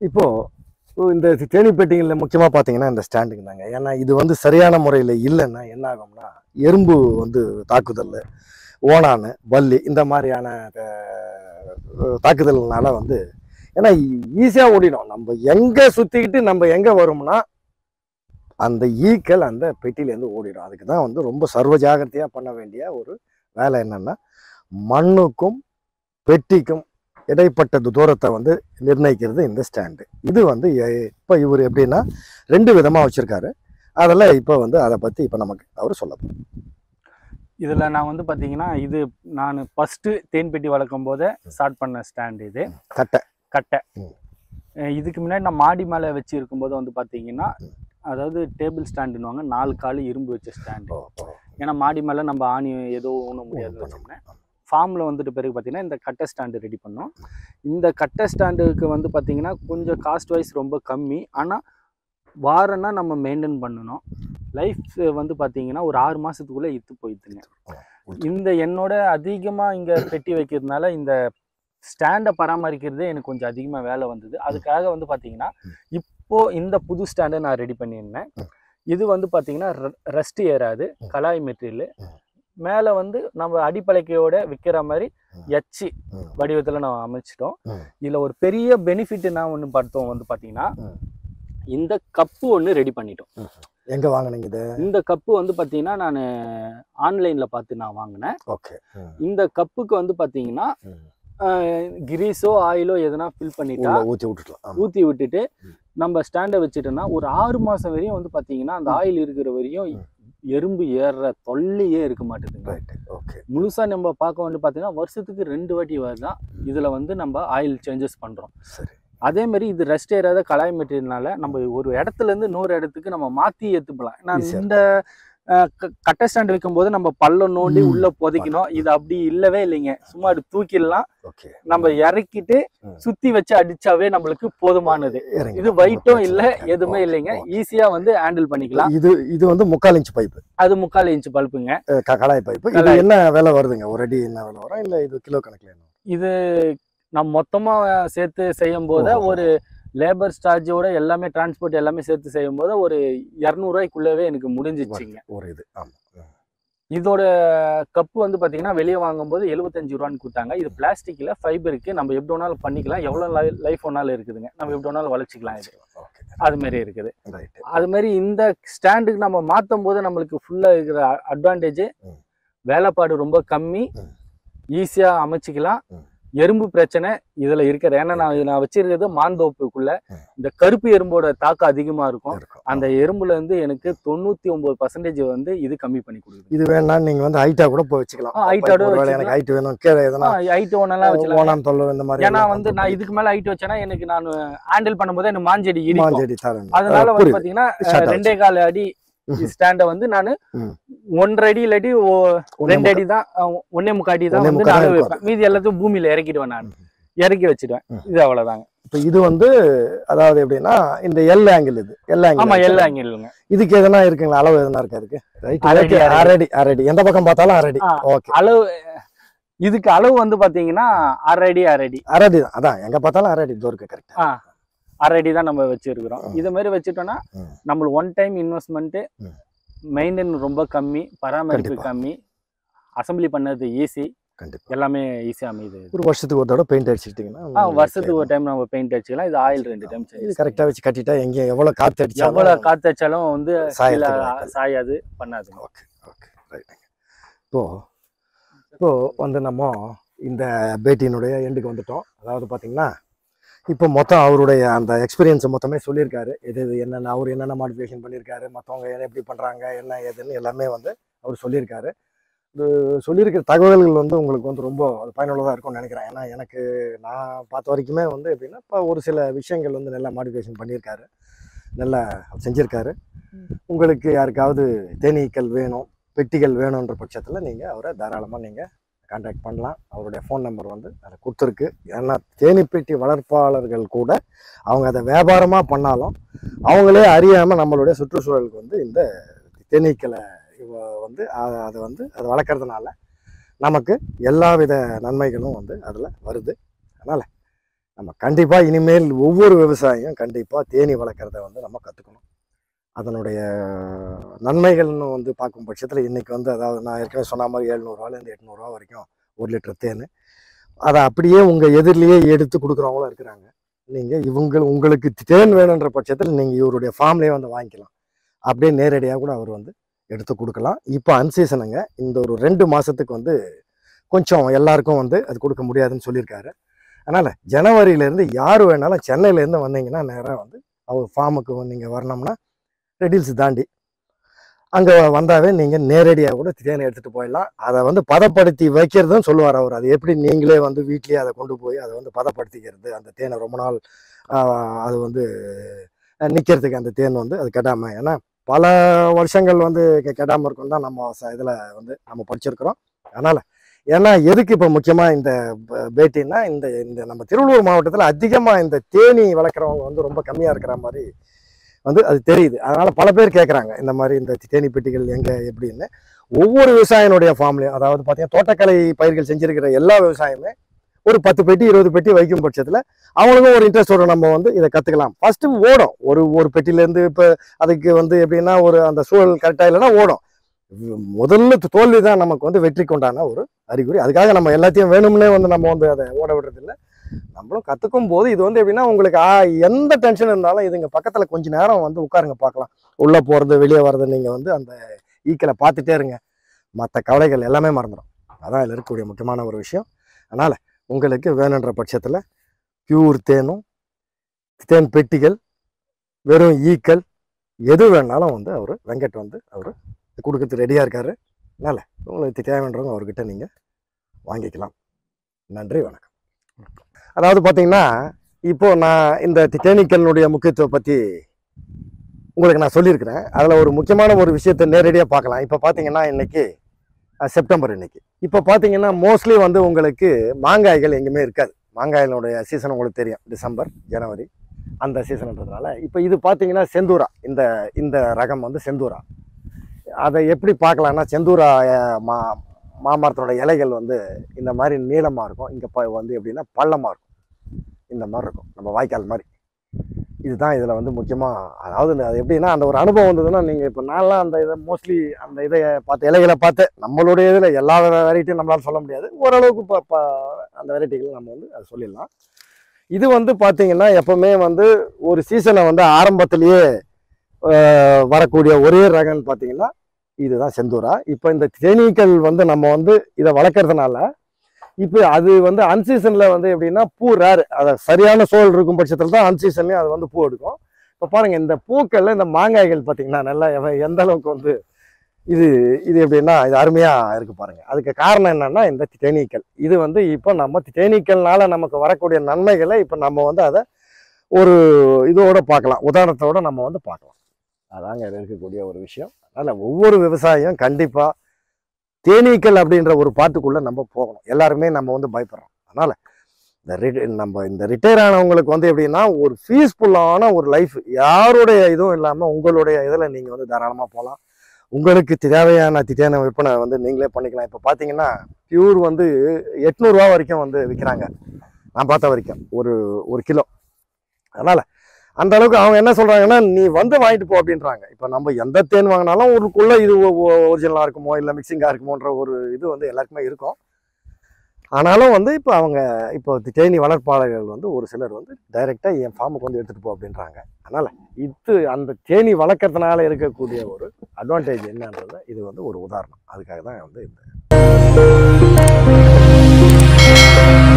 இப்போ இந்த தேனி பெட்டிகளில் முக்கியமாக பார்த்தீங்கன்னா இந்த ஸ்டாண்டுங்க தாங்க. ஏன்னா இது வந்து சரியான முறையில் இல்லைன்னா என்ன ஆகும்னா எறும்பு வந்து தாக்குதல், ஓணானு, பல்லி இந்த மாதிரியான தாக்குதல்னால வந்து ஏன்னா ஈஸியாக ஓடிடும். நம்ம எங்கே சுற்றிக்கிட்டு நம்ம எங்கே வரும்னா அந்த ஈக்கள் அந்த பெட்டியிலேருந்து ஓடிடும். அதுக்கு தான் வந்து ரொம்ப சர்வ ஜாகிரதையாக பண்ண வேண்டிய ஒரு வேலை என்னன்னா மண்ணுக்கும் பெட்டிக்கும் இடைப்பட்ட தூரத்தை வந்து நிர்ணயிக்கிறது இந்த ஸ்டாண்டு. இது வந்து இப்போ இவர் எப்படின்னா 2 விதமாக வச்சுருக்காரு. அதில் இப்போ வந்து அதை பற்றி இப்போ நமக்கு அவர் சொல்ல போகிறார். இதில் நான் வந்து பார்த்தீங்கன்னா இது நான் ஃபஸ்ட்டு தேன் பெட்டி வளர்க்கும் போதே ஸ்டார்ட் பண்ண ஸ்டாண்டு. இது கட்டை. இதுக்கு முன்னாடி நான் மாடி மேலே வச்சு இருக்கும்போது வந்து பார்த்தீங்கன்னா அதாவது டேபிள் ஸ்டாண்டுன்னுவாங்க, 4 கால் இரும்பு வச்ச ஸ்டாண்டு. ஏன்னா மாடி மேலே நம்ம ஆணி ஏதோ ஒன்றும் முடியாதுன்னு வச்சோம்னா ஃபார்மில் வந்துட்டு பிறகு பார்த்தீங்கன்னா இந்த கட்டை ஸ்டாண்டு ரெடி பண்ணோம். இந்த கட்டை ஸ்டாண்டுக்கு வந்து பார்த்தீங்கன்னா கொஞ்சம் காஸ்ட் வைஸ் ரொம்ப கம்மி. ஆனால் வாரம்னா நம்ம மெயின்டைன் பண்ணணும். லைஃப் வந்து பார்த்தீங்கன்னா ஒரு 6 மாதத்துக்குள்ளே இத்து போயிடுதுங்க. இந்த என்னோட அதிகமாக இங்கே பெட்டி வைக்கிறதுனால இந்த ஸ்டாண்டை பராமரிக்கிறதே எனக்கு கொஞ்சம் அதிகமாக வேலை வந்தது. அதுக்காக வந்து பார்த்தீங்கன்னா இப்போது இந்த புது ஸ்டாண்டை நான் ரெடி பண்ணியிருந்தேன். இது வந்து பார்த்தீங்கன்னா ரஸ்ட் ஏறாது, கலாய் மெட்டீரியல். மேலே வந்து நம்ம அடிப்படைக்கையோட விற்கிற மாதிரி எச்சி வடிவத்தில் நான் அமைச்சிட்டோம். இதில் ஒரு பெரிய பெனிஃபிட் நான் ஒன்று பார்த்தோம் வந்து பார்த்தீங்கன்னா இந்த கப்பு ஒன்று ரெடி பண்ணிட்டோம். எங்கே வாங்கினீங்க இது? இந்த கப்பு வந்து பார்த்தீங்கன்னா நான் ஆன்லைனில் பார்த்து நான் வாங்கினேன். ஓகே. இந்த கப்புக்கு வந்து பார்த்தீங்கன்னா கிரீஸோ ஆயிலோ எதனா ஃபில் பண்ணிட்டா ஊற்றி விட்டுட்டு நம்ம ஸ்டாண்டை வச்சுட்டோன்னா ஒரு 6 மாதம் வரையும் வந்து பார்த்தீங்கன்னா அந்த ஆயில் இருக்கிற வரையும் எறும்பு ஏறுற தொல்லையே இருக்க மாட்டேதுங்க. முழுசாக நம்ம பார்க்க வந்து பார்த்தீங்கன்னா வருஷத்துக்கு 2 வாட்டி தான் இதில் வந்து நம்ம ஆயில் சேஞ்சஸ் பண்ணுறோம். அதே மாதிரி இது ரெஸ்ட் ஏறாத கலாய் மெட்டீரியல்னால நம்ம ஒரு இடத்துலேருந்து இன்னொரு இடத்துக்கு நம்ம மாற்றி ஏற்றுப்பலாம். ஏன்னா இந்த கட்டை ஸ்டாண்ட் வைக்கும்போது நம்ம பள்ளம் நோண்டி உள்ளே புதைக்கணும். இது அப்படி இல்லவே இல்லைங்க. சும்மா அது தூக்கிடலாம், நம்ம இறக்கிட்டு சுற்றி வச்சு அடிச்சாவே நம்மளுக்கு போதுமானது. இது வெயிட்டும் இல்லை, எதுவுமே இல்லைங்க. ஈஸியாக வந்து ஹேண்டில் பண்ணிக்கலாம். இது வந்து 3/4 இன்ச் பைப்பு. அது 3/4 இன்ச் பல்புங்க, கலாய் பைப்பு. இது என்ன விலை வருதுங்க? ஒரு அடி என்ன விலை வரும்? இல்லை இது கிலோ கணக்கில்? இது நம்ம மொத்தமாக சேர்த்து செய்யும் போது ஒரு லேபர் சார்ஜோட எல்லாமே டிரான்ஸ்போர்ட் எல்லாமே சேர்த்து செய்யும் போது ஒரு 200 ரூபாய்க்குள்ளவே எனக்கு முடிஞ்சிச்சுங்க ஒரு இது. இதோட கப்பு வந்து பார்த்தீங்கன்னா வெளியே வாங்கும்போது 75 ரூபான்னு கொடுத்தாங்க. இது பிளாஸ்டிக்கில் ஃபைபருக்கு நம்ம எப்படி வேணாலும் பண்ணிக்கலாம். எவ்வளோ லைஃப் ஒன்னாலும் இருக்குதுங்க, நம்ம எப்படி வேணாலும் வளர்ச்சிக்கலாம். இது அதுமாரி இருக்குது. அதுமாரி இந்த ஸ்டாண்டுக்கு நம்ம மாற்றும் போது நம்மளுக்கு ஃபுல்லாக இருக்கிற அட்வான்டேஜ் வேலைப்பாடு ரொம்ப கம்மி, ஈஸியாக அமைச்சிக்கலாம். எறும்பு பிரச்சனை இதில் இருக்கிற, ஏன்னா நான் வச்சிருக்கிறது மாந்தோப்புக்குள்ள இந்த கருப்பு எறும்போட தாக்கம் அதிகமாக இருக்கும். அந்த எறும்புல இருந்து எனக்கு 99% வந்து இது கம்மி பண்ணி கொடுக்குது. இது வேணா நீங்க வந்து ஹைட்டா கூட போய் வச்சுக்கலாம். எனக்கு ஹைட் வேணும், கீழே எதனா ஹைட் ஒன்னெல்லாம் வச்சுக்கலாம். இந்த மாதிரி ஏன்னா வந்து நான் இதுக்கு மேல ஹைட் வச்சேன்னா எனக்கு நான் ஹேண்டில் பண்ணும்போது எனக்கு மாஞ்செடி இடிக்கும். அதனால வந்து பாத்தீங்கன்னா 2.25 அடி ஸ்டாண்டை வந்து நான் 1.5 அடி இல்லாட்டி 2 அடி தான், 1.25 அடி தான் வந்து நான் வைப்பேன். மீதி எல்லாத்தையும் பூமியில இறக்கிடுவேன், நான் இறக்கி வச்சிடுவேன். இது அவ்வளவுதாங்க. இப்போ இது வந்து அதாவது எப்படின்னா இந்த எல் ஆங்கிள், இது எல் ஆங்கிள். ஆமா, எல் ஆங்கிள்ங்க. இதுக்கு எதனா இருக்குங்களா? அளவு எதனா இருக்கா? இருக்கு. அரை அடி, எந்த பக்கம் பார்த்தாலும் அரை அடி. ஓகே. அளவு இதுக்கு அளவு வந்து பாத்தீங்கன்னா அரை அடி தான். அதான் எங்க பார்த்தாலும் அரை அடி தூரம் இருக்கு. கரெக்டா 6 அடி தான் நம்ம வச்சிருக்கிறோம். இதை மாதிரி வச்சுட்டோம்னா நம்மளுக்கு 1 டைம் இன்வெஸ்ட்மெண்ட், மெயின்டைன் ரொம்ப கம்மி, பராமரிப்பு கம்மி, அசம்பிளி பண்ணது ஈஸி, எல்லாமே ஈஸியாக அமையுது. ஒரு வருஷத்துக்கு ஒரு தடவை பெயிண்ட் அடிச்சுக்கிட்டீங்கன்னா வருஷத்துக்கு ஒரு டைம் நம்ம பெயிண்ட் அடிச்சுக்கலாம். இது ஆயில் 2 டைம் இது கரெக்டாக வச்சு கட்டிட்டா எங்கேயும் எவ்வளோ காற்று அடிச்சாலும் வந்து சாயாது பண்ணாது. ஓகே ஓகே ரைட்டுங்க. இப்போ வந்து நம்ம இந்த பேட்டியினுடைய எண்டுக்கு வந்துட்டோம். அதாவது பார்த்தீங்கன்னா இப்போ மொத்தம் அவருடைய அந்த எக்ஸ்பீரியன்ஸை மொத்தமே சொல்லியிருக்காரு. எது என்னென்ன அவர் என்னென்ன மாடிஃபிகேஷன் பண்ணியிருக்காரு, மற்றவங்க எப்படி பண்ணுறாங்க, என்ன ஏதுன்னு எல்லாமே வந்து அவர் சொல்லியிருக்காரு. இது சொல்லியிருக்கிற தகவல்கள் வந்து உங்களுக்கு வந்து ரொம்ப அது பயனுள்ளதாக இருக்கும்னு நினைக்கிறேன். ஏன்னா எனக்கு நான் பார்த்த வரைக்குமே வந்து எப்படின்னா இப்போ ஒரு சில விஷயங்கள் வந்து நல்லா மாடிஃபிகேஷன் பண்ணியிருக்காரு, நல்லா செஞ்சுருக்காரு. உங்களுக்கு யாருக்காவது தேனீக்கள் வேணும், பெட்டிகள் வேணுன்ற பட்சத்தில் நீங்கள் அவரை தாராளமாக நீங்கள் கான்டாக்ட் பண்ணலாம். அவருடைய ஃபோன் நம்பர் வந்து அதை கொடுத்துருக்கு. ஏன்னா தேனீப்பெட்டி வளர்ப்பாளர்கள் கூட அவங்க அதை வியாபாரமாக பண்ணாலும் அவங்களே அறியாமல் நம்மளுடைய சுற்றுச்சூழலுக்கு வந்து இந்த தேனீக்களை வந்து அதை வளர்க்குறதுனால நமக்கு எல்லா வித நன்மைகளும் வந்து அதில் வருது. அதனால் நம்ம கண்டிப்பாக இனிமேல் ஒவ்வொரு விவசாயியும் கண்டிப்பாக தேனீ வளர்க்குறத வந்து நம்ம கற்றுக்கணும். அதனுடைய நன்மைகள்னு வந்து பார்க்கும் பட்சத்தில் இன்றைக்கி வந்து அதாவது நான் ஏற்கனவே சொன்ன மாதிரி 700 800 வரைக்கும் 1 லிட்டர் தேன். அதை அப்படியே உங்கள் எதிரிலேயே எடுத்து கொடுக்குறவங்களும் இருக்கிறாங்க. நீங்கள் உங்களுக்கு தேன் வேணுன்ற பட்சத்தில் நீங்கள் இவருடைய ஃபார்ம்லேயே வந்து வாங்கிக்கலாம். அப்படியே நேரடியாக கூட அவர் வந்து எடுத்து கொடுக்கலாம். இப்போ அன்சீசனுங்க, இந்த ஒரு 2 மாதத்துக்கு வந்து கொஞ்சம் எல்லாருக்கும் வந்து அது கொடுக்க முடியாதுன்னு சொல்லியிருக்காரு. அதனால் ஜனவரியிலேருந்து யார் வேணாலும் சென்னையிலேருந்து வந்தீங்கன்னா நேராக வந்து அவர் ஃபார்முக்கு நீங்கள் வரணும்னா ரெடில்ஸ் தாண்டி அங்கே வந்தாவே நீங்கள் நேரடியாக கூட தேனை எடுத்துகிட்டு போயிடலாம். அதை வந்து பதப்படுத்தி வைக்கிறதுன்னு சொல்லுவார் அவர். அது எப்படி நீங்களே வந்து வீட்லேயே அதை கொண்டு போய் அதை வந்து பதப்படுத்திக்கிறது, அந்த தேனை ரொம்ப நாள் அது வந்து நிற்கிறதுக்கு அந்த தேன் வந்து அது கெடாமல், ஏன்னா பல வருஷங்கள் வந்து கெடாமல் இருக்கும் தான் நம்ம இதில் வந்து நம்ம படிச்சிருக்கிறோம். அதனால் ஏன்னா எதுக்கு இப்போ முக்கியமாக இந்த பேட்டின்னா இந்த இந்த நம்ம திருவள்ளூர் மாவட்டத்தில் அதிகமாக இந்த தேனீ வளர்க்குறவங்க வந்து ரொம்ப கம்மியாக இருக்கிற மாதிரி வந்து அது தெரியுது. அதனால் பல பேர் கேட்குறாங்க இந்த மாதிரி இந்த தேனீ பெட்டிகள் எங்கே எப்படின்னு. ஒவ்வொரு விவசாயினுடைய ஃபார்ம்லையும் அதாவது பார்த்தீங்கன்னா தோட்டக்கலை பயிர்கள் செஞ்சுருக்கிற எல்லா விவசாயமே ஒரு 10 பெட்டி 20 பெட்டி வைக்கும் பட்சத்தில் அவங்களுக்கும் ஒரு இன்ட்ரெஸ்டோட நம்ம வந்து இதை கற்றுக்கலாம். ஃபஸ்ட்டு ஓடும் ஒரு பெட்டிலேருந்து இப்போ அதுக்கு வந்து எப்படின்னா ஒரு அந்த சூழல் கரெக்டாக இல்லைன்னா ஓடும். முதல்ல தோல்வி தான் நமக்கு வந்து வெற்றிக்கு உண்டான ஒரு அறிகுறி. அதுக்காக நம்ம எல்லாத்தையும் வேணும்னே வந்து நம்ம வந்து அதை ஓட விடுறதில்லை. நம்மளும் கற்றுக்கும் போது இது வந்து எப்படின்னா உங்களுக்கு எந்த டென்ஷன் இருந்தாலும் இதுங்க பக்கத்தில் கொஞ்ச நேரம் வந்து உட்காருங்க பார்க்கலாம். உள்ளே போகிறது வெளியே வர்றது நீங்கள் வந்து அந்த ஈக்களை பார்த்துட்டே இருங்க, மற்ற கவலைகள் எல்லாமே மறந்துடும். அதான் இதில் இருக்கக்கூடிய முக்கியமான ஒரு விஷயம். அதனால் உங்களுக்கு வேணுன்ற பட்சத்தில் பியூர் தேனும் தேன் பெட்டிகள் வெறும் ஈக்கள் எது வேணாலும் வந்து அவர் வெங்கட் வந்து அவர் கொடுக்கறதுக்கு ரெடியாக இருக்காரு. அதனால் உங்களுக்கு தேவைன்றவங்க அவர்கிட்ட நீங்கள் வாங்கிக்கலாம். நன்றி, வணக்கம். அதாவது பார்த்தீங்கன்னா இப்போது நான் இந்த தேனீக்களுடைய முக்கியத்துவம் பற்றி உங்களுக்கு நான் சொல்லியிருக்கிறேன். அதில் ஒரு முக்கியமான ஒரு விஷயத்தை நேரடியாக பார்க்கலாம். இப்போ பார்த்தீங்கன்னா இன்றைக்கி செப்டம்பர் இன்னைக்கு. இப்போ பார்த்தீங்கன்னா மோஸ்ட்லி வந்து உங்களுக்கு மாங்காய்கள் எங்கேயுமே இருக்காது. மாங்காயினுடைய சீசன் உங்களுக்கு தெரியும், டிசம்பர் ஜனவரி அந்த சீசன்ன்றதுனால. இப்போ இது பார்த்தீங்கன்னா செந்தூரா, இந்த ரகம் வந்து செந்தூரா. அதை எப்படி பார்க்கலான்னா செந்தூரா மாமரத்தோட இலைகள் வந்து இந்த மாதிரி நீளமாக இருக்கும். இங்கே வந்து எப்படின்னா பள்ளமாக இருக்கும், இந்த மாதிரி இருக்கும், நம்ம வாய்க்கால் மாதிரி. இதுதான் இதில் வந்து முக்கியமாக. அதாவது அது எப்படின்னா அந்த ஒரு அனுபவம் வந்ததுன்னா நீங்கள் இப்போ நான்லாம் அந்த இதை மோஸ்ட்லி அந்த இதை பார்த்து இலைகளை பார்த்து நம்மளுடைய இதில் எல்லா வெரைட்டியும் நம்மளால் சொல்ல முடியாது. ஓரளவுக்கு அந்த வெரைட்டிகள் நம்ம வந்து அதை சொல்லிடலாம். இது வந்து பார்த்தீங்கன்னா எப்போவுமே வந்து ஒரு சீசனை வந்து ஆரம்பத்திலேயே வரக்கூடிய ஒரே ரகம்னு பார்த்தீங்கன்னா இதுதான் செந்தூரா. இப்போ இந்த தேனீக்கள் வந்து நம்ம வந்து இதை வளர்க்குறதுனால இப்போ அது வந்து அன்சீசனில் வந்து எப்படின்னா பூ ரேர், அதை சரியான சூழல் இருக்கும் பட்சத்தில் தான் அன்சீசன்லேயும் அது வந்து பூ எடுக்கும். இப்போ பாருங்கள் இந்த பூக்களில் இந்த மாங்காய்கள் பார்த்தீங்கன்னா நல்லா எந்த அளவுக்கு வந்து இது எப்படின்னா இது அருமையாக இருக்குது பாருங்கள். அதுக்கு காரணம் என்னென்னா இந்த தேனீக்கள். இது வந்து இப்போ நம்ம தேனீக்கள்னால நமக்கு வரக்கூடிய நன்மைகளை இப்போ நம்ம வந்து அதை ஒரு இதோட பார்க்கலாம், உதாரணத்தோடு நம்ம வந்து பார்க்கலாம். அதாங்க இது இருக்கக்கூடிய ஒரு விஷயம். அதனால் ஒவ்வொரு விவசாயியும் கண்டிப்பாக தேனீக்கள் அப்படின்ற ஒரு பாட்டுக்குள்ளே நம்ம போகணும். எல்லாருமே நம்ம வந்து பயப்படுறோம். அதனால் இந்த ரிட்டையர் ஆனவங்களுக்கு வந்து எப்படின்னா ஒரு பீஸ்ஃபுல்லான ஒரு லைஃப், யாருடைய இதுவும் இல்லாமல் உங்களுடைய இதில் நீங்கள் வந்து தாராளமாக போகலாம். உங்களுக்கு தேவையான தேனை விற்பனை வந்து நீங்களே பண்ணிக்கலாம். இப்போ பார்த்தீங்கன்னா பியூர் வந்து 800 வரைக்கும் வந்து விற்கிறாங்க நான் பார்த்த வரைக்கும் ஒரு கிலோ. அதனால் அந்த அளவுக்கு அவங்க என்ன சொல்கிறாங்கன்னா நீ வந்து வாங்கிட்டு போ அப்படின்றாங்க. இப்போ நம்ம எந்த தேன் வாங்கினாலும் ஒருக்குள்ளே இது ஒரிஜினலாக இருக்குமோ இல்லை மிக்சிங்காக இருக்குமோன்ற ஒரு இது வந்து எல்லாருக்குமே இருக்கும். ஆனாலும் வந்து இப்போ தேனீ வளர்ப்பாளர்கள் வந்து ஒரு சிலர் வந்து டைரெக்டாக என் ஃபார்முக்கு வந்து எடுத்துகிட்டு போ அப்படின்றாங்க. அதனால் அந்த தேனீ வளர்க்குறதுனால இருக்கக்கூடிய ஒரு அட்வான்டேஜ் என்னன்றது இது வந்து ஒரு உதாரணம். அதுக்காக தான் வந்து இந்த